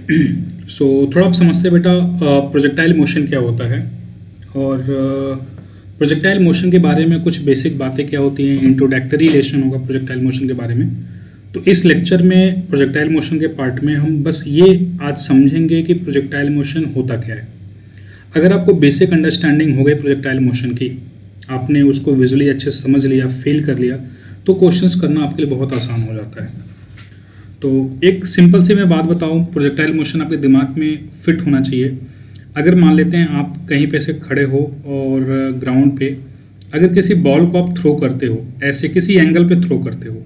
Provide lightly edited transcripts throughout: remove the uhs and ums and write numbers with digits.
थोड़ा आप समझते हैं बेटा प्रोजेक्टाइल मोशन क्या होता है और प्रोजेक्टाइल मोशन के बारे में कुछ बेसिक बातें क्या होती हैं, इंट्रोडक्टरी लेसन होगा प्रोजेक्टाइल मोशन के बारे में। तो इस लेक्चर में प्रोजेक्टाइल मोशन के पार्ट में हम बस ये आज समझेंगे कि प्रोजेक्टाइल मोशन होता क्या है। अगर आपको बेसिक अंडरस्टैंडिंग हो गई प्रोजेक्टाइल मोशन की, आपने उसको विजुअली अच्छे से समझ लिया, फील कर लिया, तो क्वेश्चंस करना आपके लिए बहुत आसान हो जाता है। तो एक सिंपल सी मैं बात बताऊं, प्रोजेक्टाइल मोशन आपके दिमाग में फिट होना चाहिए। अगर मान लेते हैं आप कहीं पे से खड़े हो और ग्राउंड पे अगर किसी बॉल को आप थ्रो करते हो, ऐसे किसी एंगल पे थ्रो करते हो,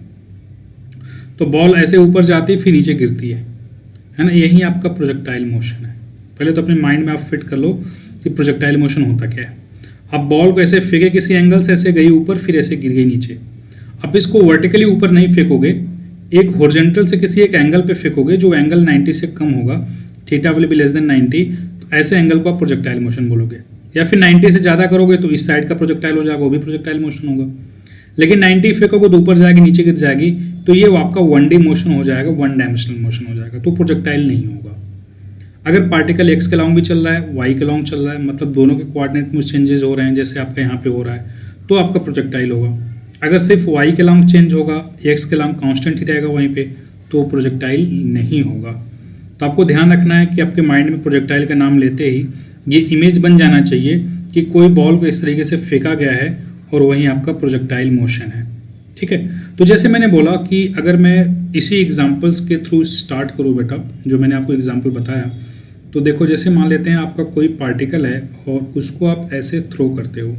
तो बॉल ऐसे ऊपर जाती है फिर नीचे गिरती है ना, यही आपका प्रोजेक्टाइल मोशन है। पहले तो अपने माइंड में आप फिट कर लो कि प्रोजेक्टाइल मोशन होता क्या है। आप बॉल को ऐसे फेंके किसी एंगल से, ऐसे गई ऊपर फिर ऐसे गिर गई नीचे। आप इसको वर्टिकली ऊपर नहीं फेंकोगे, एक हॉरिजॉन्टल से किसी एक एंगल पे फेंकोगे जो एंगल 90 से कम होगा, theta will be less than 90, तो ऐसे एंगल को आप प्रोजेक्टाइल मोशन बोलोगे। या फिर 90 से ज़्यादा करोगे तो इस साइड का प्रोजेक्टाइल हो जाएगा, वो भी प्रोजेक्टाइल मोशन होगा। लेकिन 90 फेंकोगे तो ऊपर जाएगी नीचे गिर जाएगी, तो ये आपका 1D मोशन हो जाएगा, 1 डायमेंशनल मोशन हो जाएगा, तो प्रोजेक्टाइल नहीं होगा। अगर पार्टिकल एक्स के लॉन्ग भी चल रहा है, वाई के लॉन्ग चल रहा है, मतलब दोनों के कोऑर्डिनेट में चेंजेस हो रहे हैं, जैसे आपका यहाँ पे हो रहा है, तो आपका प्रोजेक्टाइल होगा। अगर सिर्फ वाई के लॉन्ग चेंज होगा, एक्स के लॉन्ग कांस्टेंट ही रहेगा वहीं पे, तो प्रोजेक्टाइल नहीं होगा। तो आपको ध्यान रखना है कि आपके माइंड में प्रोजेक्टाइल का नाम लेते ही ये इमेज बन जाना चाहिए कि कोई बॉल को इस तरीके से फेंका गया है और वहीं आपका प्रोजेक्टाइल मोशन है। ठीक है, तो जैसे मैंने बोला कि अगर मैं इसी एग्जाम्पल्स के थ्रू स्टार्ट करूँ बेटा, जो मैंने आपको एग्जाम्पल बताया, तो देखो जैसे मान लेते हैं आपका कोई पार्टिकल है और उसको आप ऐसे थ्रो करते हो,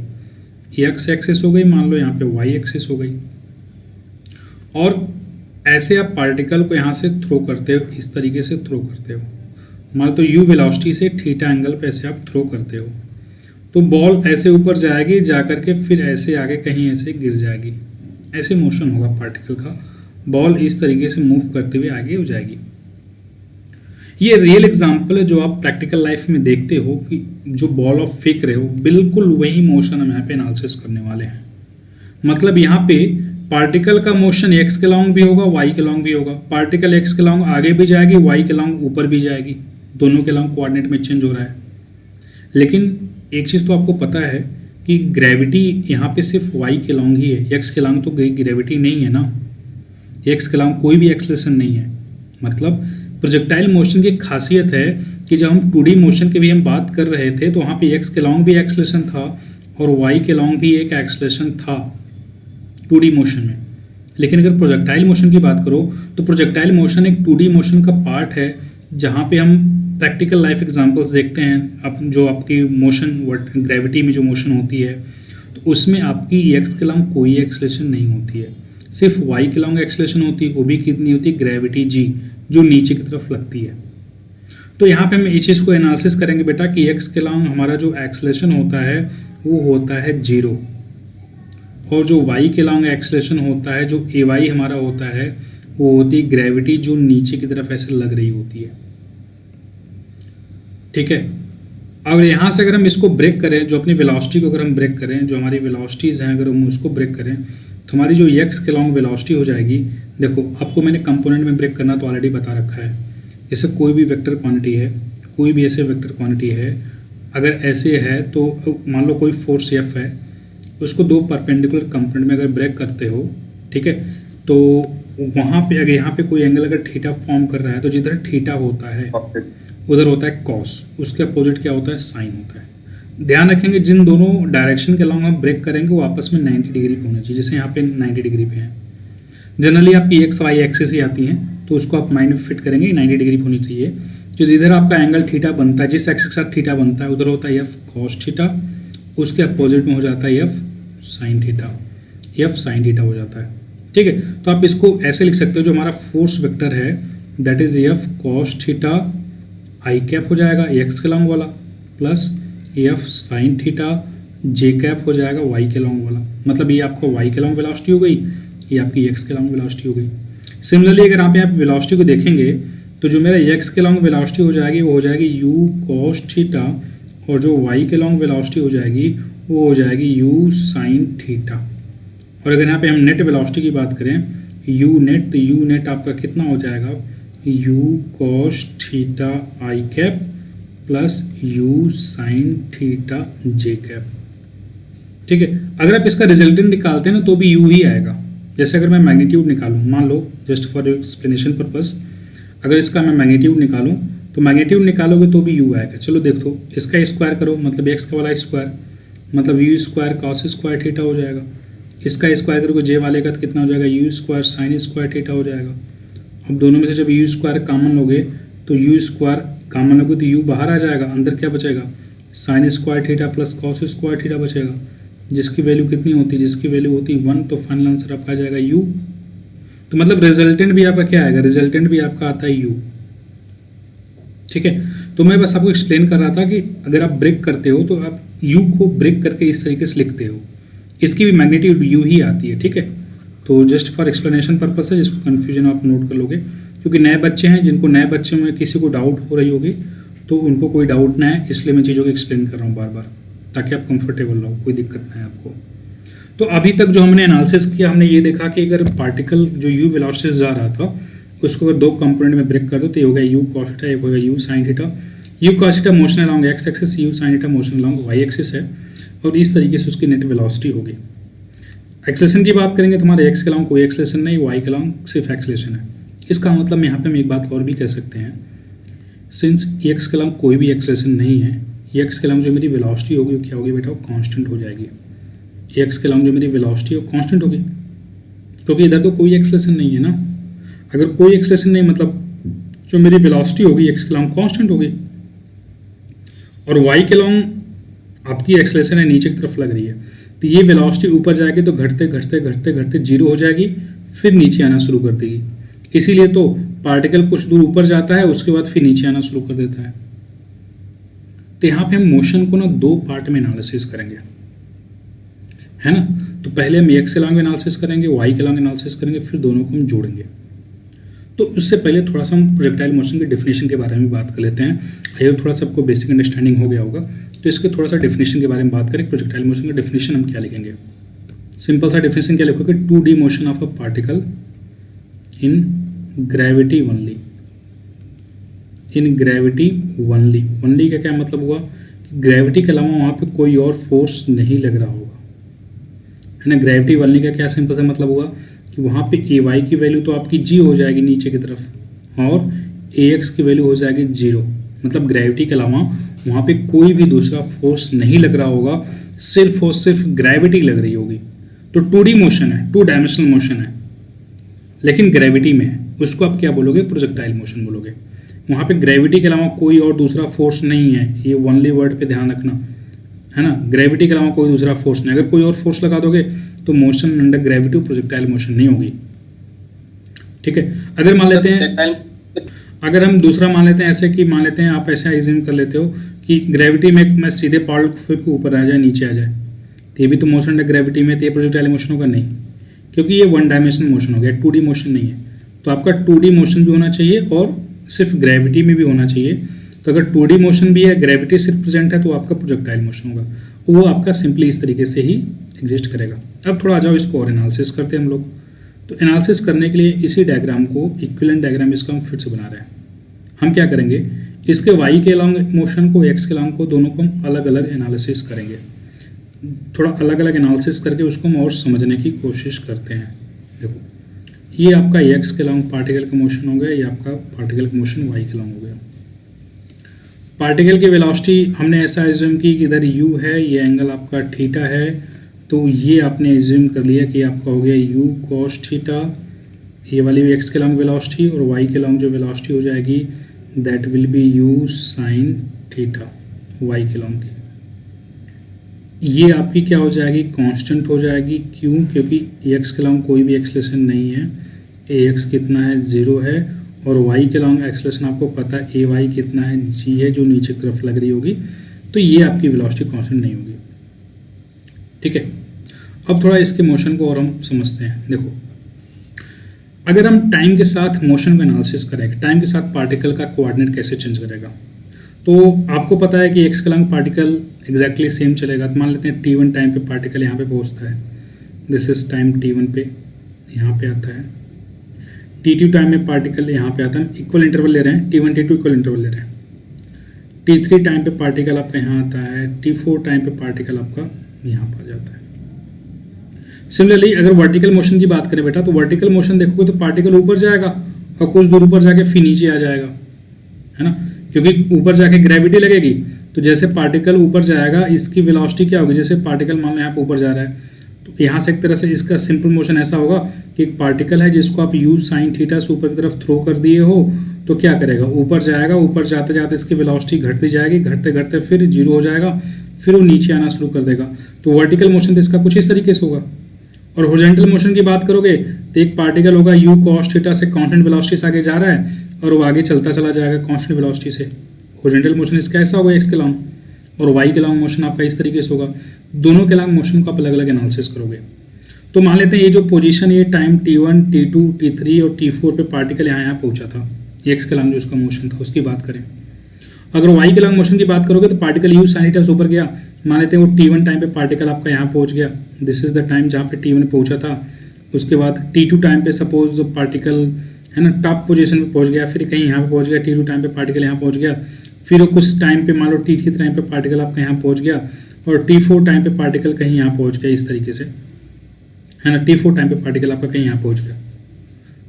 एक्स एक्सिस हो गई, मान लो यहाँ पे वाई एक्सिस हो गई, और ऐसे आप पार्टिकल को यहाँ से थ्रो करते हो, इस तरीके से थ्रो करते हो, मान तो यू वेलोसिटी से थीटा एंगल पे ऐसे आप थ्रो करते हो, तो बॉल ऐसे ऊपर जाएगी, जा करके फिर ऐसे आगे कहीं ऐसे गिर जाएगी, ऐसे मोशन होगा पार्टिकल का, बॉल इस तरीके से मूव करते हुए आगे हो जाएगी। ये रियल एग्जांपल है जो आप प्रैक्टिकल लाइफ में देखते हो कि जो बॉल ऑफ फेंक रहे हो, बिल्कुल वही मोशन हम यहाँ पे एनालिसिस करने वाले हैं। मतलब यहाँ पे पार्टिकल का मोशन एक्स के लॉन्ग भी होगा, वाई के लॉन्ग भी होगा। पार्टिकल एक्स के लॉन्ग आगे भी जाएगी, वाई के लॉन्ग ऊपर भी जाएगी, दोनों के लॉन्ग कोऑर्डिनेट में चेंज हो रहा है। लेकिन एक चीज़ तो आपको पता है कि ग्रेविटी यहाँ पे सिर्फ वाई के लॉन्ग ही है, एक्स के लॉन्ग तो ग्रेविटी नहीं है ना, एक्स के लॉन्ग कोई भी एक्सलेशन नहीं है। मतलब प्रोजेक्टाइल मोशन की खासियत है कि जब हम 2D मोशन की भी हम बात कर रहे थे तो वहाँ पे एक्स के लॉन्ग भी एक्सलेशन था और वाई के लॉन्ग भी एक एक्सलेशन था 2D मोशन में। लेकिन अगर प्रोजेक्टाइल मोशन की बात करो तो प्रोजेक्टाइल मोशन एक 2D मोशन का पार्ट है, जहाँ पे हम प्रैक्टिकल लाइफ एग्जांपल्स देखते हैं। अब जो आपकी मोशन ग्रेविटी में जो मोशन होती है तो उसमें आपकी एक्स के लॉन्ग कोई एक्सलेशन नहीं होती है, सिर्फ वाई के लॉन्ग एक्सलेशन होती है, वो भी कितनी होती है, ग्रेविटी जी, जो नीचे की तरफ लगती है। तो यहाँ पे हम इस चीज़ को एनालिसिस करेंगे बेटा कि एक्स के लॉन्ग हमारा जो एक्सलेशन होता है वो होता है 0, और जो वाई के लॉन्ग एक्सलेशन होता है, जो ए वाई हमारा होता है, वो होती है ग्रेविटी जो नीचे की तरफ ऐसे लग रही होती है। ठीक है, अब यहाँ से अगर हम इसको ब्रेक करें, जो अपनी वेलोसिटी को अगर हम ब्रेक करें, जो हमारी वेलोसिटीज़ हैं अगर हम उसको ब्रेक करें, तो हमारी जो एक्स के लॉन्ग वेलोसिटी हो जाएगी। देखो आपको मैंने कंपोनेंट में ब्रेक करना तो ऑलरेडी बता रखा है। जैसे कोई भी वेक्टर क्वांटिटी है, कोई भी ऐसे वेक्टर क्वांटिटी है, अगर ऐसे है तो मान लो कोई फोर्स एफ है, उसको 2 परपेंडिकुलर कंपोनेंट में अगर ब्रेक करते हो, ठीक है, तो वहाँ पे अगर यहाँ पे कोई एंगल अगर थीटा फॉर्म कर रहा है तो जिधर थीटा होता है उधर होता है कॉस, उसके अपोजिट क्या होता है, साइन होता है। ध्यान रखेंगे जिन दोनों डायरेक्शन के लॉन्ग हम ब्रेक करेंगे वो आपस में 90 डिग्री पे होना चाहिए। जैसे यहाँ पे 90 डिग्री पे है, जनरली आपकी एक्स वाई एक्सिस ही आती हैं, तो उसको आप माइंड में फिट करेंगे 90 डिग्री पे होनी चाहिए। जो इधर आपका एंगल थीटा बनता है, जिस एक्सिस के साथ थीटा बनता है उधर होता है एफ कॉस थीटा, उसके अपोजिट में हो जाता है F sine theta, F sine theta हो जाता है। ठीक है, तो आप इसको ऐसे लिख सकते हो, जो हमारा फोर्स वेक्टर है that is F cos theta I cap हो जाएगा एक्स के लॉन्ग वाला, प्लस एफ साइन थीटा जे कैप हो जाएगा वाई के लॉन्ग वाला। मतलब ये आपका वाई के लॉन्ग वेलोसिटी हो गई, ये आपकी एक्स के लॉन्ग वेलोसिटी हो गई। सिमिलरली अगर यहाँ पे आप वेलोसिटी को देखेंगे तो जो मेरा एक्स के लॉन्ग वेलोसिटी हो जाएगी वो हो जाएगी यू कॉस थीटा, और जो वाई के लॉन्ग वेलोसिटी हो जाएगी वो हो जाएगी यू साइन थीटा। और अगर यहाँ पे हम नेट वेलोसिटी की बात करें यू नेट, तो यू नेट आपका कितना हो जाएगा, you cos theta I cap plus you sine theta J cap. ठीक है, अगर आप इसका रिजल्टेंट निकालते हैं ना तो भी यू ही आएगा। जैसे अगर मैं मैग्नीट्यूड निकालूं, मान लो जस्ट फॉर एक्सप्लेनेशन पर्पस, अगर इसका मैं मैग्नीट्यूड निकालूं तो मैग्नीट्यूड निकालोगे तो भी यू आएगा। चलो देखो, इसका स्क्वायर करो मतलब एक्स का वाला स्क्वायर मतलब you square cos square theta हो जाएगा। इसका स्क्वायर करोगे जे वाले का तो कितना हो जाएगा, u square sine square theta हो जाएगा। अब दोनों में से जब यू स्क्वायर कॉमन लोगे तो यू स्क्वायर कॉमन लोगे तो यू बाहर आ जाएगा, अंदर क्या बचेगा, sign square theta plus cos square theta बचेगा, जिसकी वैल्यू कितनी होती है, जिसकी वैल्यू होती है 1। तो फाइनल आंसर आपका आ जाएगा यू। तो मतलब रिजल्टेंट भी आपका क्या आएगा, रिजल्टेंट भी आपका आता है यू। ठीक है, तो मैं बस आपको एक्सप्लेन कर रहा था कि अगर आप ब्रेक करते हो तो आप यू को ब्रेक करके इस तरीके से लिखते हो, इसकी भी मैग्नीट्यूड यू ही आती है। ठीक है, तो जस्ट फॉर एक्सप्लेनेशन पर्पस है, जिसको कन्फ्यूजन आप नोट कर लोगे, क्योंकि नए बच्चे हैं, जिनको नए बच्चे में किसी को डाउट हो रही होगी तो उनको कोई डाउट ना है, इसलिए मैं चीज़ों को एक्सप्लेन कर रहा हूँ बार बार, ताकि आप कंफर्टेबल रहो, कोई दिक्कत ना है आपको। तो अभी तक जो हमने एनालिसिस किया, हमने ये देखा कि अगर पार्टिकल जो यू वेलोसिटी से जा रहा था उसको अगर दो कंपोनेंट में ब्रेक कर दो तो ये होगा यू कॉस थीटा, एक होगा u sine theta. U cos theta motion along x axis, u sine theta motion along y axis है, और इस तरीके से उसकी नेट वेलोसिटी होगी। एक्सेलेरेशन की बात करेंगे तो हमारे एक्स के अलावा कोई एक्सेलेरेशन नहीं, वाई के अलावा सिर्फ एक्सेलेरेशन है। इसका मतलब यहाँ पे हम एक बात और भी कह सकते हैं, सिंस एक्स के अलावा कोई भी एक्सेलेरेशन नहीं है, एक्स के अलावा जो मेरी वेलोसिटी होगी वो क्या होगी बेटा, वो कांस्टेंट हो जाएगी। एक्स के अलावा जो मेरी वेलोसिटी है वो कांस्टेंट होगी, क्योंकि इधर तो कोई एक्सेलेरेशन नहीं है ना। अगर कोई एक्सेलेरेशन नहीं मतलब जो मेरी वेलोसिटी होगी एक्स के अलावा कांस्टेंट होगी, और वाई के अलावा आपकी एक्सेलेरेशन है नीचे की तरफ लग रही है, तो ये वेलोसिटी ऊपर जाएगी तो घटते घटते घटते घटते जीरो हो जाएगी, फिर नीचे आना शुरू कर देगी। इसीलिए तो पार्टिकल कुछ दूर ऊपर जाता है, उसके बाद फिर नीचे आना शुरू कर देता है। तो यहाँ पे हम मोशन को ना दो पार्ट में एनालिसिस करेंगे, है ना। तो पहले हम एक्स के अलावा एनालिसिस करेंगे, वाई के अलावा एनालिसिस करेंगे, फिर दोनों को हम जोड़ेंगे। तो उससे पहले थोड़ा सा हम प्रोजेक्टाइल मोशन के डेफिनेशन के बारे में बात कर लेते हैं। आई होप थोड़ा सा आपको बेसिक अंडरस्टैंडिंग हो गया होगा। तो इसके थोड़ा सा डेफिनेशन के बारे में बात करें, प्रोजेक्टाइल मोशन का डेफिनेशन हम क्या लिखेंगे। सिंपल सा डेफिनेशन क्या लिखोगे, 2D motion of a particle in gravity only. In gravity only, only का क्या मतलब हुआ कि ग्रेविटी के अलावा वहाँ पे कोई और फोर्स नहीं लग रहा होगा, है ना। ग्रेविटी ओनली का क्या सिंपल सा मतलब हुआ कि वहाँ पे ए वाई की वैल्यू तो आपकी जी हो जाएगी नीचे की तरफ, और ए एक्स की वैल्यू हो जाएगी 0। मतलब ग्रेविटी के अलावा वहाँ पे कोई भी दूसरा फोर्स नहीं लग रहा होगा, सिर्फ और सिर्फ ग्रेविटी लग रही होगी। तो 2D मोशन है, 2 डायमेंशनल मोशन है, लेकिन ग्रेविटी में है, उसको आप क्या बोलोगे, प्रोजेक्टाइल मोशन बोलोगे। वहाँ पे ग्रेविटी के अलावा कोई और दूसरा फोर्स नहीं है, ये ओनली वर्ड पे ध्यान रखना, है ना। ग्रेविटी के अलावा कोई दूसरा फोर्स नहीं, अगर कोई और फोर्स लगा दोगे तो motion under gravity projectile motion नहीं होगी। ठीक है, अगर मान लेते हैं, अगर हम दूसरा मान लेते हैं ऐसे कि मान लेते हैं, आप ऐसे एज्यूम कर लेते हो कि ग्रेविटी में मैं सीधे पार्टिकल को ऊपर आ जाए नीचे आ जाए, तो ये भी तो मोशन अंडर ग्रेविटी में, तो ये प्रोजेक्टाइल मोशन होगा नहीं, क्योंकि ये 1 डायमेंशनल मोशन हो गया, 2D मोशन नहीं है। तो आपका 2D मोशन भी होना चाहिए और सिर्फ ग्रेविटी में भी होना चाहिए। तो अगर 2D मोशन भी है, ग्रेविटी सिर्फ प्रेजेंट है, तो आपका प्रोजेक्टाइल मोशन होगा, वो आपका सिंपली इस तरीके से ही एग्जिस्ट करेगा। अब थोड़ा आ जाओ इसको और एनालिसिस करते हैं हम लोग। तो एनालिसिस करने के लिए इसी डायग्राम को, इक्विवेलेंट डायग्राम इसका हम फिर से बना रहे हैं। हम क्या करेंगे, इसके वाई के अलॉन्ग मोशन को, एक्स के अलॉन्ग को, दोनों को हम अलग अलग एनालिसिस करेंगे। थोड़ा अलग अलग एनालिसिस करके उसको हम और समझने की कोशिश करते हैं। देखो, ये आपका एक्स के अलॉन्ग पार्टिकल का मोशन हो गया, ये आपका पार्टिकल का मोशन वाई के अलॉन्ग हो गया। पार्टिकल की वेलोसिटी हमने ऐसा एज्यूम की कि इधर यू है, ये एंगल आपका थीटा है, तो ये आपने एज्यूम कर लिया कि आपका हो गया यू कॉस थीटा, ये वाली भी एक्स के अलॉन्ग वेलोसिटी, और वाई के अलॉन्ग जो वेलोसिटी हो जाएगी that will be u sine theta, y के अलॉन्ग की। ये आपकी क्या हो जाएगी, कांस्टेंट हो जाएगी। क्यों, क्योंकि एक्स के अलॉन्ग कोई भी एक्सेलेरेशन नहीं है, ए एक्स कितना है 0 है, और वाई के अलॉन्ग एक्सेलेरेशन आपको पता है ए वाई कितना है, जी है, जो नीचे की तरफ लग रही होगी, तो ये आपकी वेलोसिटी कांस्टेंट नहीं होगी। ठीक है, अब थोड़ा इसके मोशन को और हम समझते हैं। देखो, अगर हम टाइम के साथ मोशन को एनालिसिस करें, टाइम के साथ पार्टिकल का कोऑर्डिनेट कैसे चेंज करेगा, तो आपको पता है कि एक्स के अलॉन्ग पार्टिकल एग्जैक्टली सेम चलेगा। तो मान लेते हैं t1 टाइम पे पार्टिकल यहाँ पे पहुँचता है, दिस इज टाइम t1 पे यहाँ पे आता है। T2 टाइम में पार्टिकल यहाँ पे आता है, इक्वल इंटरवल ले रहे हैं, T1 T2 इक्वल इंटरवल ले रहे हैं। T3 टाइम पे पार्टिकल आपका यहाँ आता है, T4 टाइम पे पार्टिकल आपका यहाँ पर जाता है। सिमिलरली अगर वर्टिकल मोशन की बात करें बेटा, तो वर्टिकल मोशन देखोगे तो पार्टिकल ऊपर जाएगा और कुछ दूर ऊपर जाके फिर नीचे आ जाएगा, है ना, क्योंकि ऊपर जाके ग्रेविटी लगेगी। तो जैसे पार्टिकल ऊपर जाएगा इसकी वेलोसिटी क्या होगी, जैसे पार्टिकल मान लो यहाँ पे ऊपर जा रहा है, तो यहाँ से एक तरह से इसका सिंपल मोशन ऐसा होगा कि एक पार्टिकल है जिसको आप u sin थीटा से ऊपर की तरफ थ्रो कर दिए हो, तो क्या करेगा, ऊपर जाएगा, ऊपर जाते जाते इसकी वेलोसिटी घटती जाएगी, घटते घटते फिर जीरो हो जाएगा, फिर वो नीचे आना शुरू कर देगा। तो वर्टिकल मोशन तो इसका कुछ इस तरीके से होगा। और हॉरिजॉन्टल मोशन की बात करोगे तो एक पार्टिकल होगा u cos थीटा से कांस्टेंट वेलोसिटी से आगे जा रहा है और वो आगे चलता चला जाएगा कांस्टेंट वेलोसिटी से। हॉरिजॉन्टल मोशन इसका ऐसा होगा x के लॉन्ग, और y के लॉन्ग मोशन आपका इस तरीके से होगा। दोनों के लॉन्ग मोशन को आप अलग अलग एनालिसिस करोगे। तो मान लेते हैं ये जो पोजीशन, ये टाइम T1 T2 T3 और T4 पे पार्टिकल यहाँ पहुंचा था, x के लॉन्ग जो उसका मोशन था उसकी बात करें। अगर y के लॉन्ग मोशन की बात करोगे तो पार्टिकल u sin थीटा से ऊपर गया, मान लेते हैं वो T1 टाइम पे पार्टिकल आपका यहाँ पहुँच गया, दिस इज द टाइम जहाँ पे T1 पहुँचा था। उसके बाद T2 टाइम पे सपोज जो पार्टिकल है ना टॉप पोजीशन पे पहुँच गया, फिर कहीं यहाँ पे पहुँच गया, T2 टाइम पे पार्टिकल यहाँ पहुँच गया, फिर वो कुछ टाइम पे मान लो T3 टाइम पे पार्टिकल आपका यहाँ पहुँच गया, और T4 टाइम पे पार्टिकल कहीं यहाँ पहुँच गया, इस तरीके से, है ना, T4 टाइम पे पार्टिकल आपका कहीं यहाँ पहुँच गया,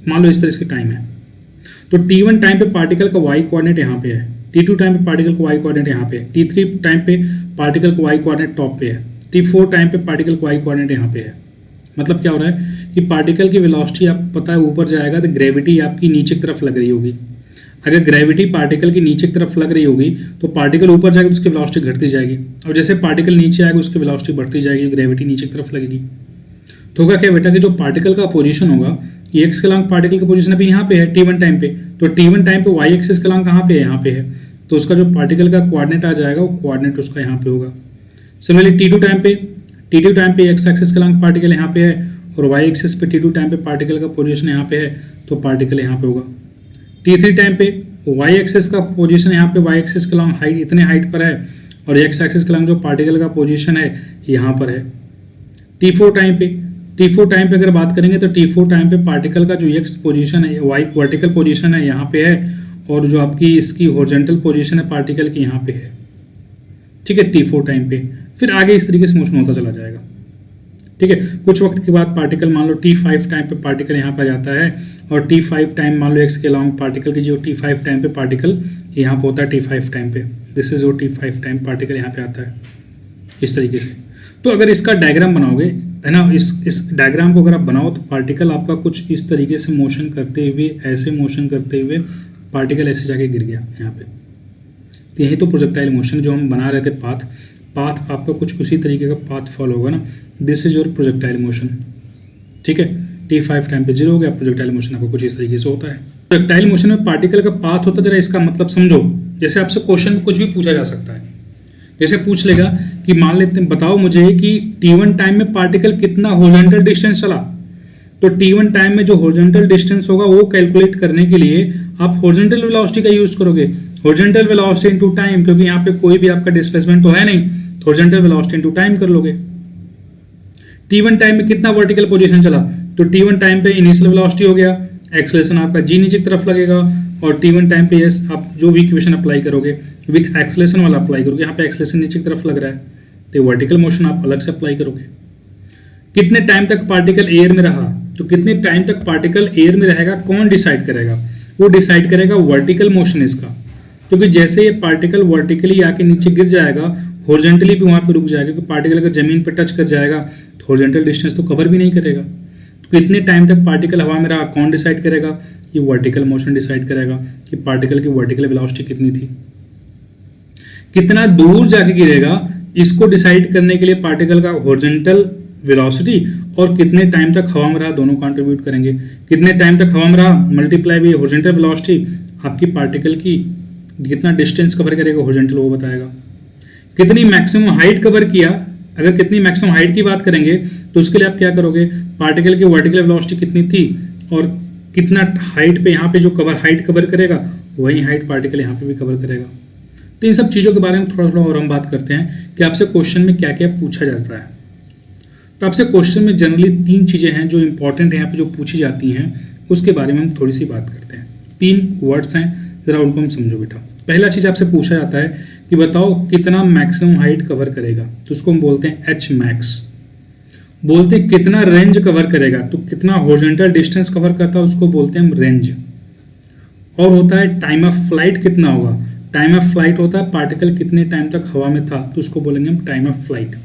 मान लो इस तरह से टाइम है। तो T1 टाइम पे पार्टिकल का y कोऑर्डिनेट यहाँ पे है, T2 टाइम पे पार्टिकल का y कोऑर्डिनेट यहाँ पे है, T3 टाइम पे पार्टिकल का y कोऑर्डिनेट टॉप पे है, T4 टाइम पे पार्टिकल का y कोऑर्डिनेट यहाँ पे है। मतलब क्या हो रहा है कि पार्टिकल की वेलोसिटी आप पता है ऊपर जाएगा तो ग्रेविटी आपकी नीचे की तरफ लग रही होगी। अगर ग्रेविटी पार्टिकल की नीचे की तरफ लग रही होगी तो पार्टिकल ऊपर जाएगा तो उसकी वेलोसिटी घटती जाएगी, और जैसे पार्टिकल नीचे आएगा उसकी वेलोसिटी बढ़ती जाएगी, ग्रेविटी नीचे की तरफ लगेगी। तो होगा क्या बेटा कि जो पार्टिकल का पोजीशन होगा, ये एक्स के लॉन्ग पार्टिकल का पोजीशन अभी यहाँ पे है T1 टाइम पे, तो T1 टाइम पे y एक्सिस का लॉन्ग कहाँ पे है, यहाँ पे है, तो उसका जो पार्टिकल का कोऑर्डिनेट आ जाएगा वो कोऑर्डिनेट उसका यहाँ पे होगा। सिमिलरली T2 टाइम पे एक्स एक्सिस का लॉन्ग पार्टिकल यहाँ पे है, और y एक्सिस पे T2 टाइम पे पार्टिकल का पोजीशन यहाँ पे है, तो पार्टिकल यहाँ पे होगा। T3 टाइम पे y एक्सिस का पोजीशन यहाँ पे, y एक्सिस का लॉन्ग हाइट इतने हाइट पर है, और x एक्सिस का लॉन्ग जो पार्टिकल का पोजीशन है यहाँ पर है। T4 टाइम पे अगर बात करेंगे तो T4 टाइम पे पार्टिकल का जो x पोजीशन है, y वर्टिकल पोजीशन है यहाँ पे है, और जो आपकी इसकी हॉरिजॉन्टल पोजीशन है पार्टिकल की यहाँ पे है, ठीक है, T4 टाइम पे। फिर आगे इस तरीके से मोशन होता चला जाएगा, ठीक है। कुछ वक्त के बाद पार्टिकल मान लो T5 टाइम पे पार्टिकल यहाँ पर जाता है, और T5 टाइम मान लो x के लॉन्ग पार्टिकल की जो T5 टाइम पे पार्टिकल यहाँ पे होता है T5 टाइम पे, दिस इज वो T5 टाइम पार्टिकल यहाँ पे आता है इस तरीके से। तो अगर इसका डायग्राम बनाओगे, है ना, इस डायग्राम को अगर आप बनाओ तो पार्टिकल आपका कुछ इस तरीके से मोशन करते हुए, ऐसे मोशन करते हुए पार्टिकल ऐसे जाके गिर गया यहाँ पे। तो यही तो प्रोजेक्टाइल मोशन जो हम बना रहे थे, पाथ आपका कुछ उसी तरीके का पाथ फॉलो होगा ना, this is your projectile motion, ठीक है। T5 टाइम पे 0 हो गया, प्रोजेक्टाइल मोशन आपको कुछ इस तरीके से होता है। प्रोजेक्टाइल मोशन में पार्टिकल का पाथ होता है, जरा इसका मतलब समझो। जैसे आपसे क्वेश्चन में कुछ भी पूछा जा सकता है, जैसे पूछ लेगा कि मान लेते हैं, बताओ मुझे कि T1 टाइम में पार्टिकल कितना हॉरिजॉन्टल डिस्टेंस चला, तो T1 टाइम में जो हॉरिजॉन्टल डिस्टेंस होगा वो कैलकुलेट करने के लिए आप हॉरिजॉन्टल वेलोसिटी का यूज करोगे, हॉरिजॉन्टल वेलोसिटी इनटू टाइम, क्योंकि यहाँ पे कोई भी आपका डिस्प्लेसमेंट तो है नहीं, तो हॉरिजॉन्टल वेलोसिटी इनटू टाइम कर लोगे। T1 टाइम में कितना वर्टिकल पोजीशन चला, तो T1 टाइम पे इनिशियल वेलोसिटी हो गया, एक्सेलरेशन आपका g नीचे की तरफ लगेगा, और T1 टाइम पे यस आप जो भी इक्वेशन अप्लाई करोगे विथ एक्सेलरेशन वाला अप्लाई करोगे, यहाँ पे एक्सेलरेशन नीचे की तरफ लग रहा है, तो वर्टिकल मोशन आप अलग से अप्लाई करोगे। कितने टाइम तक पार्टिकल एयर में रहा, तो कितने टाइम तक पार्टिकल एयर में रहेगा कौन डिसाइड करेगा, वो डिसाइड करेगा वर्टिकल मोशन इसका, क्योंकि जैसे ये पार्टिकल वर्टिकली आके नीचे गिर जाएगा, हॉरिजॉन्टली भी वहां पे रुक जाएगा, क्योंकि पार्टिकल अगर जमीन पर टच कर जाएगा तो हॉरिजॉन्टल डिस्टेंस तो कवर भी नहीं करेगा। तो कितने टाइम तक पार्टिकल हवा में रहा कौन डिसाइड करेगा, ये वर्टिकल मोशन डिसाइड करेगा कि पार्टिकल की वर्टिकल वेलोसिटी कितनी थी। कितना दूर जाके गिरेगा इसको डिसाइड करने के लिए पार्टिकल का हॉरिजॉन्टल वेलोसिटी और कितने टाइम तक हवा में रहा दोनों कंट्रीब्यूट करेंगे। कितने टाइम तक हवा में रहा मल्टीप्लाई बाय हॉरिजॉन्टल वेलोसिटी, आपकी पार्टिकल की कितना डिस्टेंस कवर करेगा हॉरिजॉन्टल वो बताएगा। कितनी मैक्सिमम हाइट कवर किया, अगर कितनी मैक्सिमम हाइट की बात करेंगे तो उसके लिए आप क्या करोगे, पार्टिकल की वर्टिकल वेलोसिटी कितनी थी और कितना हाइट पे यहाँ पे जो कवर हाइट कवर करेगा वही हाइट पार्टिकल यहाँ पे भी कवर करेगा। तो इन सब चीज़ों के बारे में थोड़ा थोड़ा और हम बात करते हैं कि आपसे क्वेश्चन में क्या क्या पूछा जाता है। तो आपसे क्वेश्चन में जनरली 3 चीज़ें हैं जो इंपॉर्टेंट है यहाँ पे जो पूछी जाती हैं, उसके बारे में हम थोड़ी सी बात करते हैं। 3 वर्ड्स हैं, ज़रा उनको हम समझो बेटा। पहला चीज़ आपसे पूछा जाता है कि बताओ कितना मैक्सिमम हाइट कवर करेगा, तो उसको हम बोलते हैं एच मैक्स। बोलते हैं कितना रेंज कवर करेगा, तो कितना हॉरिजॉन्टल डिस्टेंस कवर करता है उसको बोलते हैं हम रेंज। और होता है टाइम ऑफ फ्लाइट कितना होगा, टाइम ऑफ फ्लाइट होता है पार्टिकल कितने टाइम तक हवा में था, तो उसको बोलेंगे हम टाइम ऑफ फ्लाइट।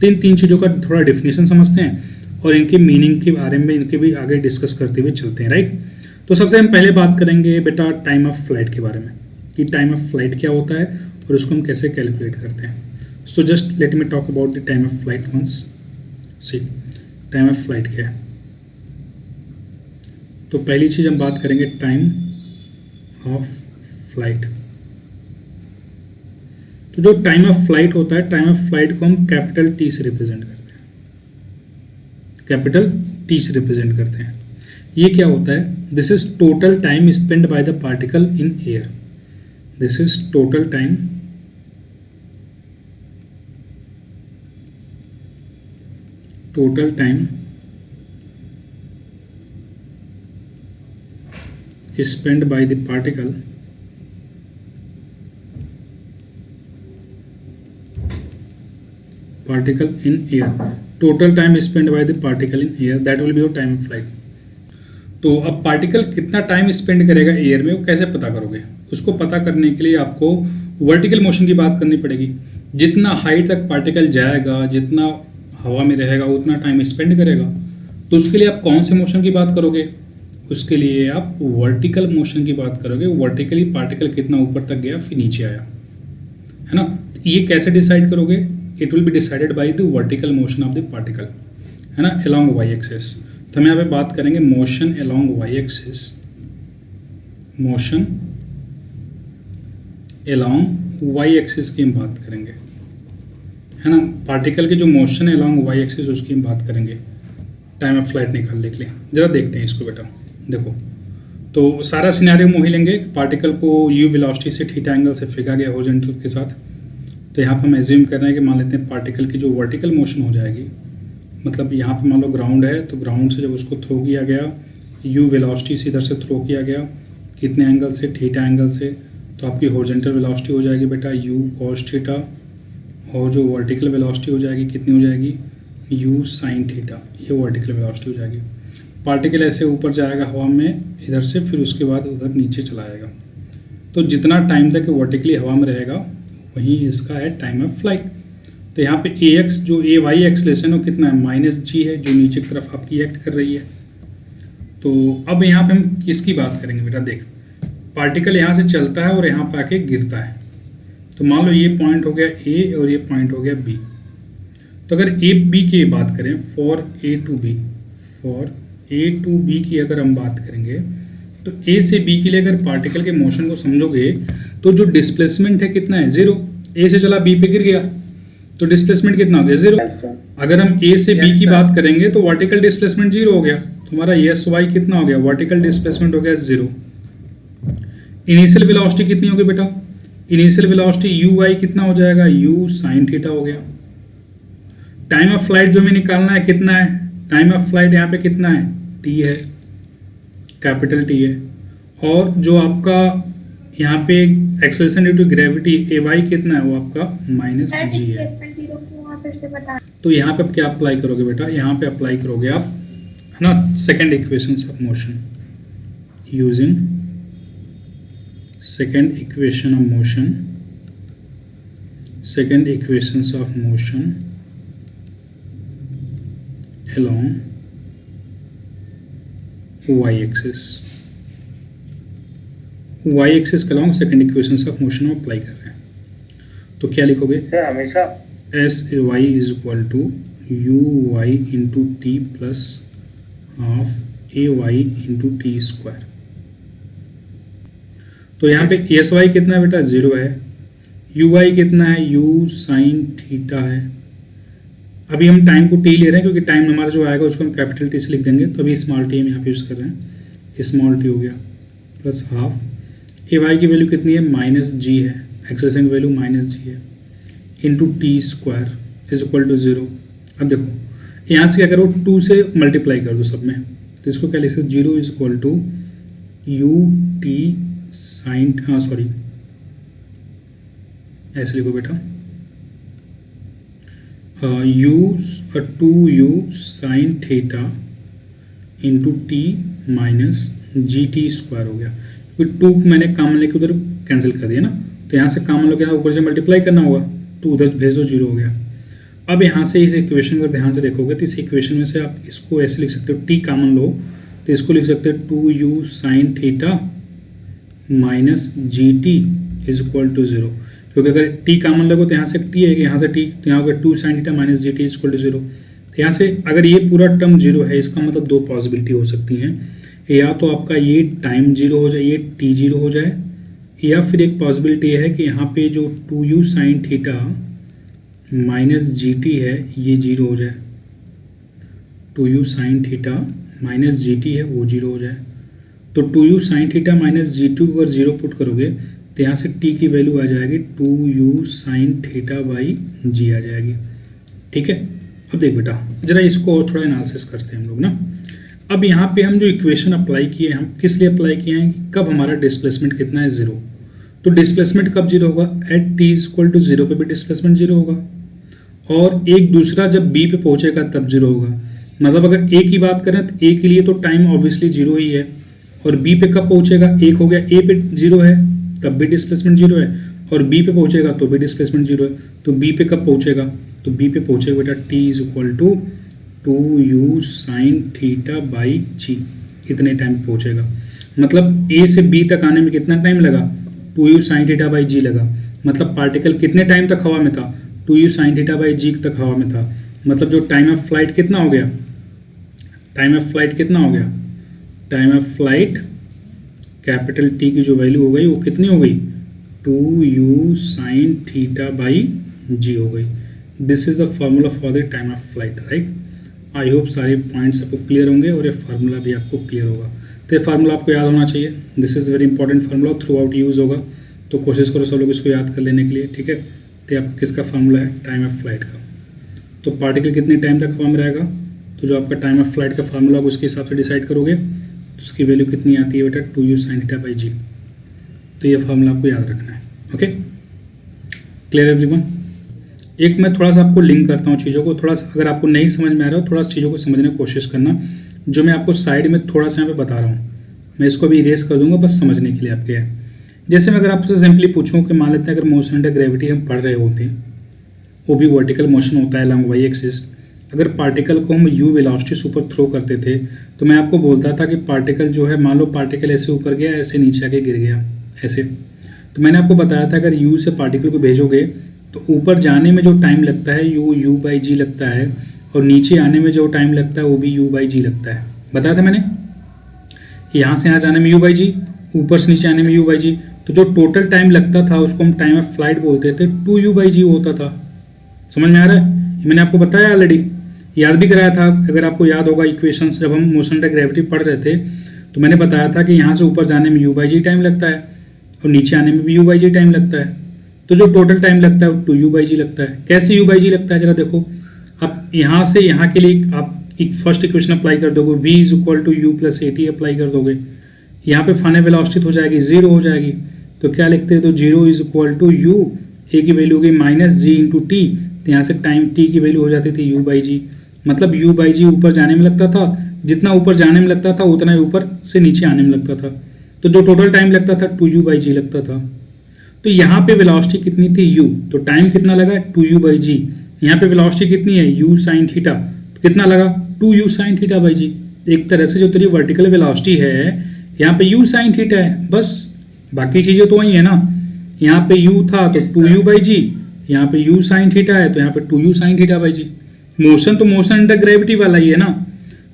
तीन चीज़ों का थोड़ा डेफिनेशन समझते हैं और इनकी मीनिंग के बारे में इनके भी आगे डिस्कस करते हुए चलते हैं, राइट। तो सबसे हम पहले बात करेंगे बेटा टाइम ऑफ फ्लाइट के बारे में कि टाइम ऑफ फ्लाइट क्या होता है और उसको हम कैसे कैलकुलेट करते हैं। So just let me talk about the time of flight once. See time of flight क्या है, तो पहली चीज़ हम बात करेंगे टाइम ऑफ फ्लाइट। तो जो टाइम ऑफ फ्लाइट होता है, टाइम ऑफ फ्लाइट को हम कैपिटल टी से रिप्रेजेंट करते हैं, कैपिटल टी से रिप्रेजेंट करते हैं। ये क्या होता है, this is total time spend by the particle in air. This is total time spent by the particle in air, total time spent by the particle in air, that will be your time of flight। तो अब particle कितना time spend करेगा air में, वो कैसे पता करोगे? उसको पता करने के लिए आपको वर्टिकल मोशन की बात करनी पड़ेगी। जितना हाइट तक पार्टिकल जाएगा, जितना हवा में रहेगा, उतना टाइम स्पेंड करेगा। तो उसके लिए आप कौन से मोशन की बात करोगे? उसके लिए आप वर्टिकल मोशन की बात करोगे। वर्टिकली पार्टिकल कितना ऊपर तक गया फिर नीचे आया, है ना। ये कैसे डिसाइड करोगे? It will be decided by the vertical motion of the particle, है ना, अलोंग वाई एक्सिस। तो हम यहाँ पे बात करेंगे motion along y axis, motion along y axis की हम बात करेंगे, है ना। पार्टिकल की जो मोशन है अलोंग वाई एक्सिस उसकी हम बात करेंगे टाइम ऑफ फ्लाइट निकालने के लिए। जरा देखते हैं इसको बेटा। देखो, तो सारा सिनेरियो हम वही लेंगे। पार्टिकल को यू वेलोसिटी से थीटा एंगल से फेंका गया हॉरिजॉन्टल के साथ। तो यहाँ पर हम एज्यूम कर रहे हैं कि मान लेते हैं पार्टिकल की जो वर्टिकल मोशन हो जाएगी, मतलब यहाँ पे मान लो ग्राउंड है, तो ग्राउंड से जब उसको थ्रो किया गया, यू वेलोसिटी से इधर से थ्रो किया गया, कितने एंगल से? थीटा एंगल से। तो आपकी हॉरिजॉन्टल वेलोसिटी हो जाएगी बेटा यू कॉस थीटा, और जो वर्टिकल वेलोसिटी हो जाएगी कितनी हो जाएगी? You sine theta. ये वर्टिकल वेलोसिटी हो जाएगी। पार्टिकल ऐसे ऊपर जाएगा हवा में इधर से, फिर उसके बाद उधर नीचे चला आएगा। तो जितना टाइम तक वर्टिकली हवा में रहेगा वही इसका है टाइम ऑफ फ्लाइट। तो यहाँ पे ए एक्स जो ए वाई एक्सलेशन हो कितना है? माइनस जी है, जो नीचे की तरफ आपकी एक्ट कर रही है। तो अब यहाँ पे हम किसकी बात करेंगे बेटा? देख, पार्टिकल यहाँ से चलता है और यहाँ पे आके गिरता है। तो मान लो ये पॉइंट हो गया ए और ये पॉइंट हो गया बी। तो अगर ए बी की बात करें, फॉर ए टू बी की अगर हम बात करेंगे, तो ए से बी के लिए अगर पार्टिकल के मोशन को समझोगे तो जो डिस्प्लेसमेंट है कितना है? 0। ए से चला बी पे गिर गया, तो डिस्प्लेसमेंट कितना हो गया? 0। अगर हम ए से बी की बात करेंगे तो वर्टिकल डिस्प्लेसमेंट 0 हो गया। तो हमारा एस वाई कितना हो गया? वर्टिकल डिस्प्लेसमेंट हो गया 0। इनिशियल वेलोसिटी कितनी होगी बेटा? इनिशियल वेलोसिटी यू वाई कितना हो जाएगा? यू साइन थीटा हो गया। टाइम ऑफ फ्लाइट जो हमें निकालना है कितना है? टाइम ऑफ फ्लाइट यहाँ पे कितना है? टी है, कैपिटल टी है। और जो आपका यहाँ पे acceleration due to gravity a y कितना है? वो आपका माइनस जी है। तो यहाँ पे आप क्या अप्लाई करोगे बेटा? यहाँ पे अप्लाई करोगे आप, है ना, second equation of motion, using second equation of motion, second equations of motion along y axis, y axis के along second equations of motion में अप्लाई कर रहे हैं। तो क्या लिखोगे सर? हमेशा s y is equal to u y into t plus half a y into t square. तो यहाँ पे एस वाई कितना है बेटा? 0 है। यू वाई कितना है? यू साइन थीटा है। अभी हम टाइम को टी ले रहे हैं क्योंकि टाइम हमारा जो आएगा उसको हम कैपिटल टी से लिख देंगे। तो अभी स्मॉल टी हम यहाँ पे यूज़ कर रहे हैं, स्मॉल टी हो गया प्लस हाफ। ए वाई की वैल्यू कितनी है? माइनस जी है, एक्सेलरेशन की वैल्यू माइनस जी है, into t square is equal to 0। अब देखो यहाँ से क्या करो, 2 से मल्टीप्लाई कर दो सब में, तो इसको क्या लिख सकते, 0 is equal to u t sine, हाँ सॉरी ऐसे लिखो बेटा, two u sine theta into t minus g t square हो गया, क्योंकि टू मैंने कॉमन लेके उधर कैंसिल कर दिया ना, तो यहाँ से कॉमन लेके ऊपर से मल्टीप्लाई करना होगा, तो उधर भेज दो, 0 हो गया। अब यहाँ से इस इक्वेशन को ध्यान से देखोगे तो इस इक्वेशन में से आप इसको ऐसे लिख सकते हो, टी कॉमन लो तो इसको लिख सकते हो 2u sine theta minus g t is equal to 0, क्योंकि अगर टी कॉमन लगो तो यहाँ से टी है, यहाँ से टी, तो यहाँ होगा 2 sine theta minus g t is equal to 0। तो यहाँ से अगर ये पूरा टर्म 0 है, इसका मतलब दो पॉसिबिलिटी हो सकती हैं, या तो आपका ये टाइम 0 हो जाए, ये टी 0 हो जाए, या फिर एक पॉसिबिलिटी है कि यहाँ पे जो 2u sine theta minus g T है ये 0 हो जाए, 2u sine theta minus g T है वो 0 हो जाए। तो 2u sine theta minus g T अगर 0 पुट करोगे तो यहाँ से t की वैल्यू आ जाएगी 2u साइन थीटा बाई जी आ जाएगी। ठीक है, अब देख बेटा जरा इसको और थोड़ा एनालिसिस करते हैं हम लोग ना। अब यहाँ पे हम जो इक्वेशन अप्लाई किए हैं, हम किस लिए अप्लाई किए हैं, कब हमारा डिस्प्लेसमेंट कितना है 0, तो डिस्प्लेसमेंट कब 0 होगा, at t is equal to 0 पे भी डिस्प्लेसमेंट 0 होगा, और एक दूसरा जब b पे पहुंचेगा तब 0 होगा। मतलब अगर a की बात करें तो a के लिए तो टाइम ऑब्वियसली 0 ही है, और b पे कब पहुंचेगा, 1 हो गया, a पे 0 है तब भी डिस्प्लेसमेंट 0 है, और b पे पहुंचेगा तो भी डिस्प्लेसमेंट 0 है। तो b पे कब पहुंचेगा, तो b पे पहुंचेगा बेटा t is equal to 2u sine theta by g, इतने टाइम पहुंचेगा। मतलब a से b तक आने में कितना टाइम लगा, 2u साइन थीटा बाई जी लगा। मतलब पार्टिकल कितने टाइम तक हवा में था, 2u साइन थीटा बाई जी तक हवा में था। मतलब जो टाइम ऑफ फ्लाइट कितना हो गया, टाइम ऑफ फ्लाइट कितना हो गया, time of flight capital T की जो वैल्यू हो गई वो कितनी हो गई, 2u sine theta by g हो गई। This is the formula for the time of flight, right. I hope सारे पॉइंट्स आपको क्लियर होंगे और ये फार्मूला भी आपको क्लियर होगा। तो ये फार्मूला आपको याद होना चाहिए, this is very important formula, through out use होगा, तो कोशिश करो सब लोग इसको याद कर लेने के लिए। ठीक है, तो आप किसका फार्मूला है, टाइम ऑफ फ्लाइट का। तो पार्टिकल कितने टाइम तक हवा में रहेगा, तो जो आपका टाइम ऑफ फ्लाइट का फार्मूला होगा उसके हिसाब से डिसाइड करोगे, तो उसकी वैल्यू कितनी आती है बेटा, 2u साइन थीटा बाई जी। तो ये फार्मूला आपको याद रखना है। Okay, clear everyone. एक मैं थोड़ा सा आपको लिंक करता हूँ चीज़ों को, थोड़ा सा अगर आपको नहीं समझ में आ रहा हो थोड़ा सा चीज़ों को समझने की कोशिश करना, जो मैं आपको साइड में थोड़ा सा यहाँ पे बता रहा हूँ, मैं इसको भी इरेज कर दूंगा बस समझने के लिए आपके है। जैसे मैं अगर आपसे सिंपली पूछूं कि मान लेते हैं अगर मोशन अंडर ग्रेविटी हम पढ़ रहे होते हैं, वो भी वर्टिकल मोशन होता है अलॉन्ग वाई एक्सिस, अगर पार्टिकल को हम u वेलोसिटी से ऊपर थ्रो करते थे तो मैं आपको बोलता था कि पार्टिकल जो है, मान लो पार्टिकल ऐसे ऊपर गया, ऐसे नीचे आके गिर गया ऐसे, तो मैंने आपको बताया था अगर u से पार्टिकल को भेजोगे तो ऊपर जाने में जो टाइम लगता है u बाई जी लगता है, और नीचे आने में जो टाइम लगता है वो भी u बाई जी लगता है। बताया था मैंने, यहाँ से यहाँ जाने में u बाई जी, ऊपर से नीचे आने में u बाई जी, तो जो टोटल टाइम लगता था उसको हम टाइम ऑफ फ्लाइट बोलते थे, 2u बाई जी होता था। समझ में आ रहा है, मैंने आपको बताया ऑलरेडी, याद भी कराया था। अगर आपको याद होगा इक्वेशंस जब हम मोशन अंडर ग्रेविटी पढ़ रहे थे तो मैंने बताया था कि यहाँ से ऊपर जाने में u बाई जी टाइम लगता है और नीचे आने में भी u बाई जी टाइम लगता है, तो जो टोटल टाइम लगता है वो 2u बाई जी लगता है। कैसे u बाई जी लगता है जरा देखो, आप यहाँ से यहाँ के लिए आप एक फर्स्ट इक्वेशन अप्लाई कर दोगे, v is equal to u plus a t apply कर दोगे, यहाँ पे फाइनल वेलोसिटी हो जाएगी 0 हो जाएगी, तो क्या लिखते हैं, तो 0 इज इक्वल टू यू, ए की वैल्यू हो गई माइनस जी इंटू टी, तो यहाँ से टाइम t की वैल्यू हो जाती थी u बाई जी। मतलब u बाई जी ऊपर जाने में लगता था, जितना ऊपर जाने में लगता था उतना ही ऊपर से नीचे आने में लगता था, तो जो टोटल टाइम लगता था 2u बाई जी लगता था। तो यहाँ पे वेलोसिटी कितनी थी u, तो टाइम कितना लगा 2u बाई जी, यहाँ पे वेलोसिटी कितनी है u साइन थीटा, तो कितना लगा 2u साइन थीटा बाई जी। एक तरह से जो तेरी वर्टिकल वेलोसिटी है यहाँ पे u साइन थीटा है, बस बाकी चीज़ें तो वही है ना, यहाँ पे u था तो 2u बाई जी, यहाँ पे u साइन थीटा है तो यहाँ पे 2u sine theta by g. Motion तो मोशन अंडर ग्रेविटी वाला ही है ना,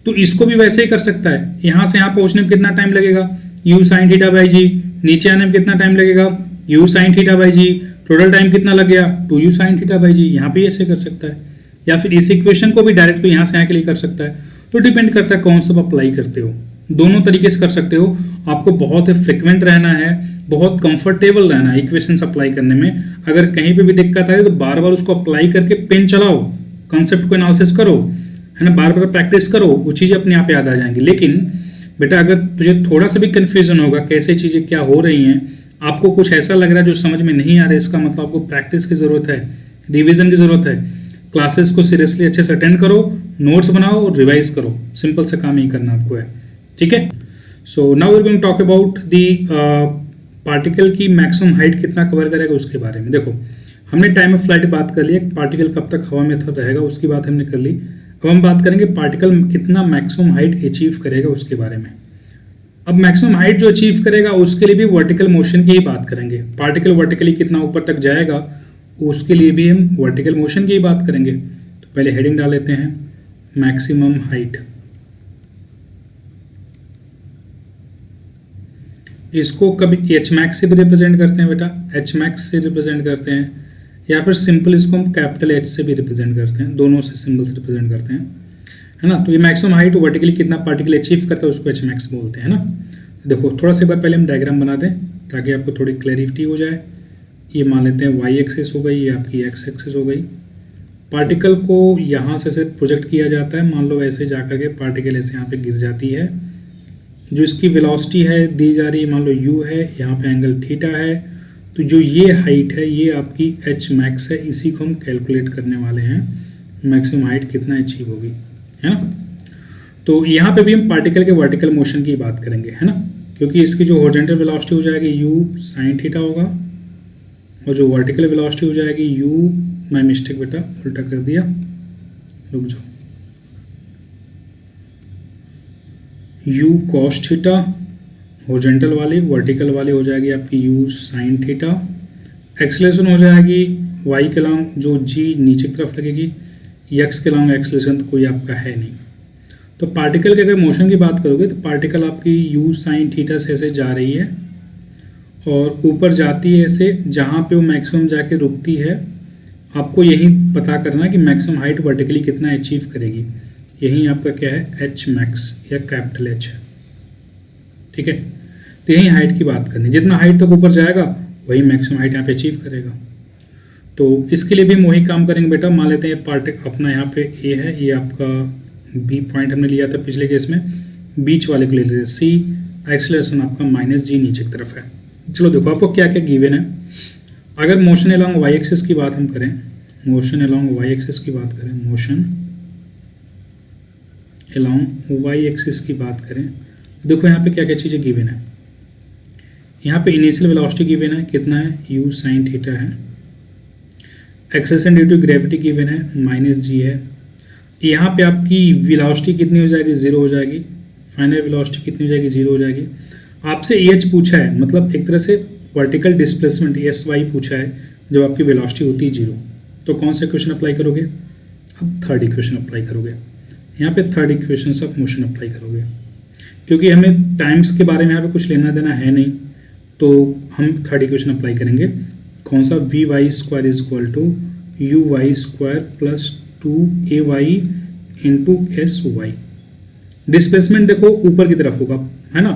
तो इसको भी वैसे ही कर सकता है। यहाँ से यहाँ पहुँचने में कितना टाइम लगेगा, u sine theta by g, नीचे आने में कितना टाइम लगेगा, u sine theta by g, total time कितना लग गया 2u sine theta by g. यहाँ पे ऐसे कर सकता है, या फिर इस इक्वेशन को भी डायरेक्ट यहाँ से यहाँ के लिए कर सकता है, तो डिपेंड करता है कौन सा अप्लाई करते हो। दोनों तरीके से कर सकते हो, आपको बहुत फ्रिक्वेंट रहना है, बहुत कंफर्टेबल रहना है इक्वेशन अप्लाई करने में। अगर कहीं पे भी दिक्कत आए तो बार बार उसको अप्लाई करके पेन चलाओ, कंसेप्ट को एनालिसिस करो, है ना, बार बार प्रैक्टिस करो, वो चीज़ें अपने आप याद आ जाएंगी। लेकिन बेटा अगर तुझे थोड़ा सा भी कन्फ्यूजन होगा कैसे चीज़ें क्या हो रही हैं, आपको कुछ ऐसा लग रहा है जो समझ में नहीं आ रहा है, इसका मतलब आपको प्रैक्टिस की ज़रूरत है, रिविजन की ज़रूरत है। क्लासेस को सीरियसली अच्छे से अटेंड करो, नोट्स बनाओ और रिवाइज करो, सिंपल सा काम ही करना आपको है, ठीक है। So now we are going talk about the particle की मैक्सिमम हाइट कितना कवर करेगा उसके बारे में। देखो हमने टाइम ऑफ फ्लाइट बात कर लिया, पार्टिकल कब तक हवा में रहेगा उसकी बात हमने कर ली। अब हम बात करेंगे पार्टिकल कितना मैक्सिमम हाइट अचीव करेगा उसके बारे में। अब मैक्सिमम हाइट जो अचीव करेगा उसके लिए भी वर्टिकल मोशन की ही बात करेंगे। पार्टिकल वर्टिकली कितना ऊपर तक जाएगा उसके लिए भी हम वर्टिकल मोशन की ही बात करेंगे। तो पहले हेडिंग डाल लेते हैं मैक्सिमम हाइट। इसको कभी एच मैक्स से भी रिप्रेजेंट करते हैं बेटा, एच मैक्स से रिप्रेजेंट करते हैं, या फिर सिंपल इसको हम कैपिटल एच से भी रिप्रेजेंट करते हैं, दोनों से सिंबल से रिप्रेजेंट करते हैं, है ना। तो ये मैक्सिमम हाइट वर्टिकली कितना पार्टिकल अचीव करता है उसको एच मैक्स बोलते हैं ना। देखो थोड़ा सा एक बार पहले हम डायग्राम बना दें ताकि आपको थोड़ी क्लैरिटी हो जाए। ये मान लेते हैं वाई एक्सिस हो गई, ये आपकी एक्स एक्सिस हो गई। पार्टिकल को यहाँ से प्रोजेक्ट किया जाता है, मान लो ऐसे जा करके पार्टिकल ऐसे यहाँ पे गिर जाती है। जो इसकी वेलोसिटी है दी जा रही है, मान लो यू है, यहाँ पे एंगल थीटा है, तो जो ये हाइट है ये आपकी एच मैक्स है, इसी को हम कैलकुलेट करने वाले हैं मैक्सिमम हाइट कितना अचीव होगी, है ना। तो यहाँ पे भी हम पार्टिकल के वर्टिकल मोशन की बात करेंगे, है ना, क्योंकि इसकी जो हॉरिजॉन्टल वेलोसिटी हो जाएगी यू साइन थीटा होगा, और जो वर्टिकल वेलोसिटी हो जाएगी यू, मैं मिस्टेक बेटा उल्टा कर दिया, रुक जाओ, यू कॉस थीटा हॉरिजॉन्टल वाली, वर्टिकल वाली हो जाएगी आपकी यू साइन थीटा। एक्सेलरेशन हो जाएगी वाई के लॉन्ग जो जी नीचे की तरफ लगेगी, एक्स के लॉन्ग एक्सेलरेशन तो कोई आपका है नहीं। तो पार्टिकल के अगर मोशन की बात करोगे तो पार्टिकल आपकी यू साइन थीटा से ऐसे जा रही है और ऊपर जाती है ऐसे, जहाँ पे वो मैक्सिमम जाके रुकती है। आपको यही पता करना है कि मैक्सिमम हाइट वर्टिकली कितना अचीव करेगी, यही आपका क्या है एच मैक्स या कैपिटल एच है, ठीक है। तो यही हाइट की बात करनी, जितना हाइट तक ऊपर जाएगा वही मैक्सिमम हाइट यहाँ पे अचीव करेगा। तो इसके लिए भी हम वही काम करेंगे बेटा। मान लेते हैं पार्टिकल अपना यहाँ पे ए है, ये आपका बी पॉइंट हमने लिया था पिछले केस में, बीच वाले को ले लेते हैं सी, एक्सेलरेशन आपका माइनस जी नीचे की तरफ है। चलो देखो आपको क्या क्या गिवन है। अगर मोशन अलोंग वाई एक्सिस की बात हम करें, मोशन अलोंग वाई एक्सिस की बात करें, मोशन अलोंग वाई एक्सिस की बात करें, देखो यहाँ पे क्या क्या चीज़ें गिवन है। यहाँ पे इनिशियल वेलोसिटी गिवन है, कितना है यू साइन थीटा है। Acceleration due to gravity given है माइनस जी है। यहाँ पे आपकी वेलोसिटी कितनी हो जाएगी, जीरो हो जाएगी। फाइनल वेलोसिटी कितनी हो जाएगी, जीरो हो जाएगी। आपसे एच पूछा है, मतलब एक तरह से वर्टिकल डिस्प्लेसमेंट एस वाई पूछा है जब आपकी वेलोसिटी होती है जीरो। तो कौन सा इक्वेशन अप्लाई करोगे, अब थर्ड इक्वेशन अप्लाई करोगे। यहाँ पे third equation of motion apply करोगे, क्योंकि हमें टाइम्स के बारे में यहाँ पे कुछ लेना देना है नहीं, तो हम थर्ड इक्वेशन अप्लाई करेंगे। कौन सा, v y square is equal to u y square plus 2ay into s y. Displacement देखो ऊपर की तरफ होगा, है ना,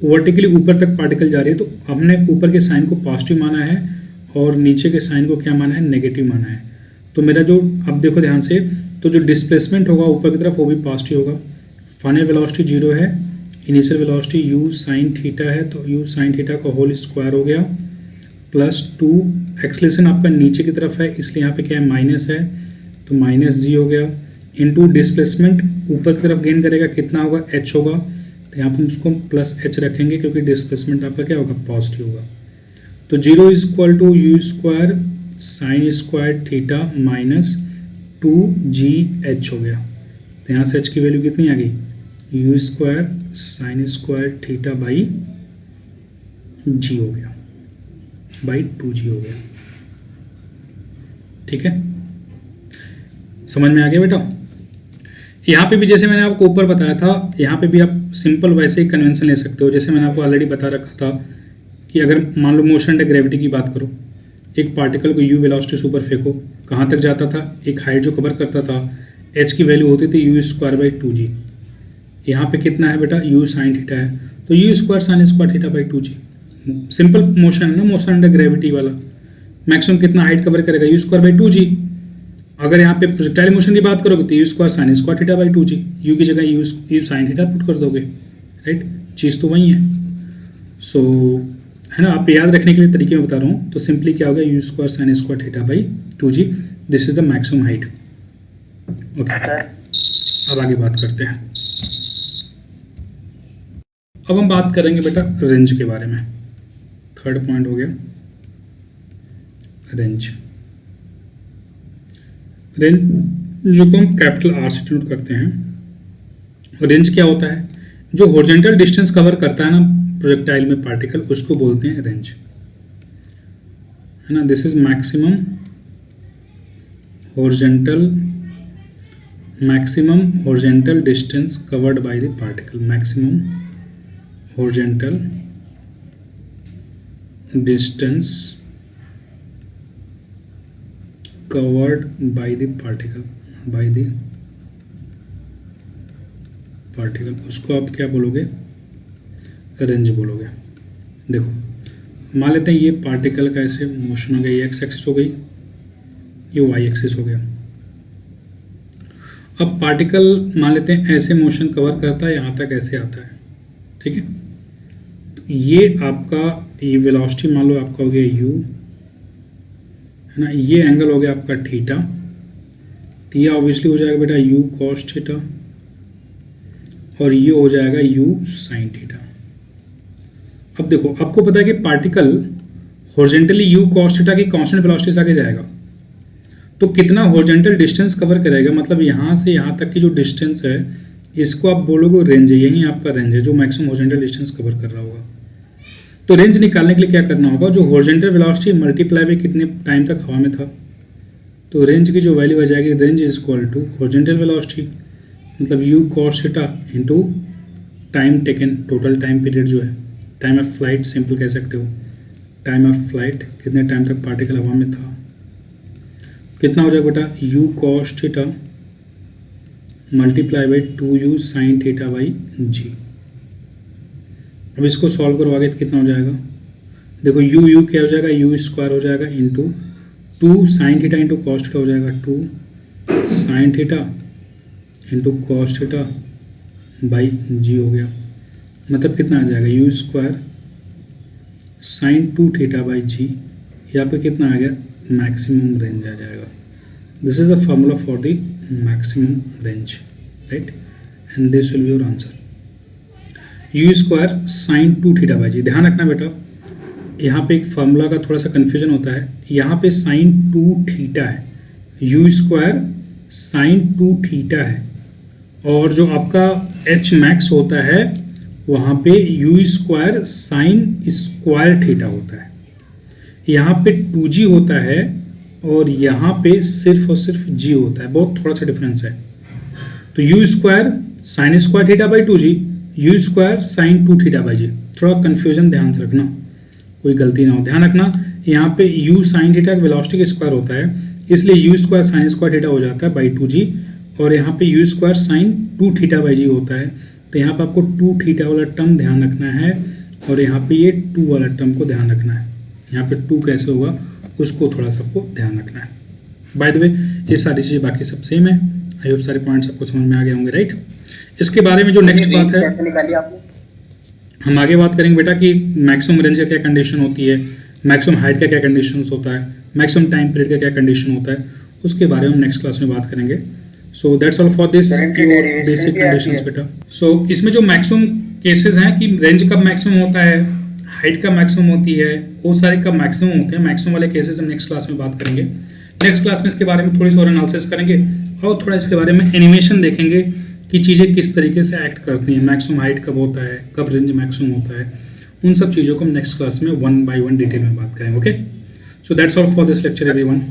वर्टिकली ऊपर तक पार्टिकल जा रही है, तो हमने ऊपर के साइन को पॉजिटिव माना है और नीचे के साइन को क्या माना है, नेगेटिव माना है। तो मेरा जो, अब देखो ध्यान से, तो जो डिस्प्लेसमेंट होगा ऊपर की तरफ वो भी पॉजिटिव होगा। फाइनल वेलोसिटी जीरो है, initial velocity you sine theta है, तो यू साइन थीटा का होल स्क्वायर हो गया प्लस 2, एक्सेलरेशन आपका नीचे की तरफ है इसलिए यहाँ पे क्या है माइनस है, तो माइनस जी हो गया, इनटू डिस्प्लेसमेंट ऊपर की तरफ गेन करेगा, कितना होगा, एच होगा, तो यहाँ पर उसको प्लस एच रखेंगे क्योंकि डिस्प्लेसमेंट आपका क्या होगा, पॉजिटिव होगा। तो zero is equal to u square sine square theta minus 2gh हो गया। तो यहाँ से h की वैल्यू कितनी आ गई, u square sine square theta by g हो गया, बाई 2g हो गया, ठीक है। समझ में आ गया बेटा। यहाँ पे भी जैसे मैंने आपको ऊपर बताया था, यहाँ पे भी आप सिंपल वैसे ही कन्वेंशन ले सकते हो। जैसे मैंने आपको ऑलरेडी बता रखा था कि अगर मान लो मोशन अंडर ग्रेविटी की बात करो, एक पार्टिकल को यू वेलोसिटी से ऊपर फेंको, कहाँ तक जाता था, एक हाइट जो कवर करता था, एच की वैल्यू होती थी यू स्क्वायर बाई 2g। यहाँ पे कितना है बेटा, यू साइन थीटा है, तो u square sine square theta by 2g। Simple motion है ना, मोशन अंडर ग्रेविटी वाला। मैक्सिमम कितना हाइट कवर करेगा, यू स्क्वायर बाई 2g। अगर यहाँ पे प्रोजेक्टाइल मोशन की बात करोगे तो u square sine square theta by 2g, you की जगह यू साइन थीटा पुट कर दोगे, राइट, चीज़ तो वही है। सो है ना, आप याद रखने के लिए तरीके में बता रहा हूँ। तो सिंपली क्या होगा, you square sine square theta by 2g, this is the maximum height. Okay, अब आगे बात करते हैं। अब हम बात करेंगे बेटा रेंज के बारे में। थर्ड पॉइंट हो गया रेंज। रेंज जो को हम कैपिटल आर से डिनोट करते हैं। रेंज क्या होता है, जो हॉरिजॉन्टल डिस्टेंस कवर करता है ना प्रोजेक्टाइल में पार्टिकल, उसको बोलते हैं रेंज, है ना। This is maximum horizontal distance covered by the particle, maximum horizontal distance covered by the particle, उसको आप क्या बोलोगे, रेंज बोलोगे। देखो मान लेते हैं ये पार्टिकल का ऐसे मोशन हो गया, ये एक्स एक्सिस हो गई, ये वाई एक्सिस हो गया। अब पार्टिकल मान लेते हैं ऐसे मोशन कवर करता है, यहाँ तक ऐसे आता है, ठीक है। तो ये आपका ये वेलोसिटी मान लो आपका हो गया यू, है ना, ये एंगल हो गया आपका थीटा, तो ये ऑब्वियसली हो जाएगा बेटा यू कॉस थीटा, और ये हो जाएगा यू साइन थीटा। अब देखो आपको पता है कि particle horizontally you cos theta की कांस्टेंट वेलोसिटी से आगे जाएगा, तो कितना हॉरिजॉन्टल डिस्टेंस कवर करेगा, मतलब यहाँ से यहाँ तक की जो डिस्टेंस है इसको आप बोलोगे रेंज है, यही आपका रेंज है जो मैक्सिमम हॉरिजॉन्टल डिस्टेंस कवर कर रहा होगा। तो रेंज निकालने के लिए क्या करना होगा, जो हॉरिजॉन्टल वेलोसिटी मल्टीप्लाई बाय कितने टाइम तक हवा में था, तो रेंज की जो वैल्यू आ जाएगी, range is equal to horizontal velocity मतलब u cos theta into time taken, total time period जो है, टाइम ऑफ फ्लाइट सिंपल कह सकते हो, टाइम ऑफ फ्लाइट कितने टाइम तक पार्टिकल हवा में था, कितना हो जाएगा बेटा u cos theta multiply by 2u sine theta by g. अब इसको सॉल्व करवाओगे तो कितना हो जाएगा, देखो यू क्या हो जाएगा, यू स्क्वायर हो जाएगा into 2 sine theta into cos theta हो जाएगा 2 sine theta into cos theta by g हो गया, मतलब कितना आ जाएगा u square sine 2 theta by g, यहाँ पे कितना आ गया मैक्सिमम रेंज आ जाएगा। This is the formula for the maximum range, right, and this will be your answer, u square sine 2 theta by g. ध्यान रखना बेटा यहाँ पे एक फार्मूला का थोड़ा सा कन्फ्यूजन होता है, यहाँ पे साइन 2 थीटा है, यू स्क्वायर साइन 2 थीटा है, और जो आपका एच मैक्स होता है वहाँ पे u square sine square theta होता है। यहाँ पे 2g होता है और यहाँ पे सिर्फ और सिर्फ g होता है, बहुत थोड़ा सा डिफरेंस है। तो u square sine square theta by 2g, u square sine 2 theta by g, थोड़ा कन्फ्यूजन ध्यान से रखना, कोई गलती ना हो। ध्यान रखना यहाँ पे यू साइन थीटा वेलोसिटी का स्क्वायर होता है, इसलिए u square sine square theta हो जाता है बाई 2g, और यहाँ पे u square sine 2 theta by g होता है। तो यहाँ पे आपको 2 थीटा वाला टर्म ध्यान रखना है, और यहाँ पे ये 2 वाला टर्म को ध्यान रखना है। यहाँ पे 2 कैसे होगा उसको थोड़ा सा आपको ध्यान रखना है। बाय द वे ये सारी चीज़ें बाकी सब सेम है, आई होप सारे पॉइंट्स आपको समझ में आ गए होंगे, राइट। इसके बारे में जो नेक्स्ट बात है, हम आगे बात करेंगे बेटा कि मैक्सिमम रेंज का क्या कंडीशन होती है, मैक्सिमम हाइट का क्या कंडीशन होता है, मैक्सिमम टाइम पीरियड का क्या कंडीशन होता है, उसके बारे में हम नेक्स्ट क्लास में बात करेंगे। So that's all for this basic conditions बेटा। सो इसमें जो मैक्सिमम केसेस हैं कि रेंज कब मैक्सिमम होता है, हाइट कब मैक्सिमम होती है, वो सारे कब मैक्सिमम होते हैं, मैक्सिमम वाले केसेस हम नेक्स्ट क्लास में बात करेंगे। नेक्स्ट क्लास में इसके बारे में थोड़ी सी और एनालिसिस करेंगे, और थोड़ा इसके बारे में एनिमेशन देखेंगे कि चीज़ें किस तरीके से एक्ट करती हैं, मैक्सिमम हाइट कब होता है, कब रेंज मैक्सिमम होता है, उन सब चीज़ों को हम नेक्स्ट क्लास में 1 by 1 डिटेल में बात करेंगे। Okay, so that's all for this lecture everyone.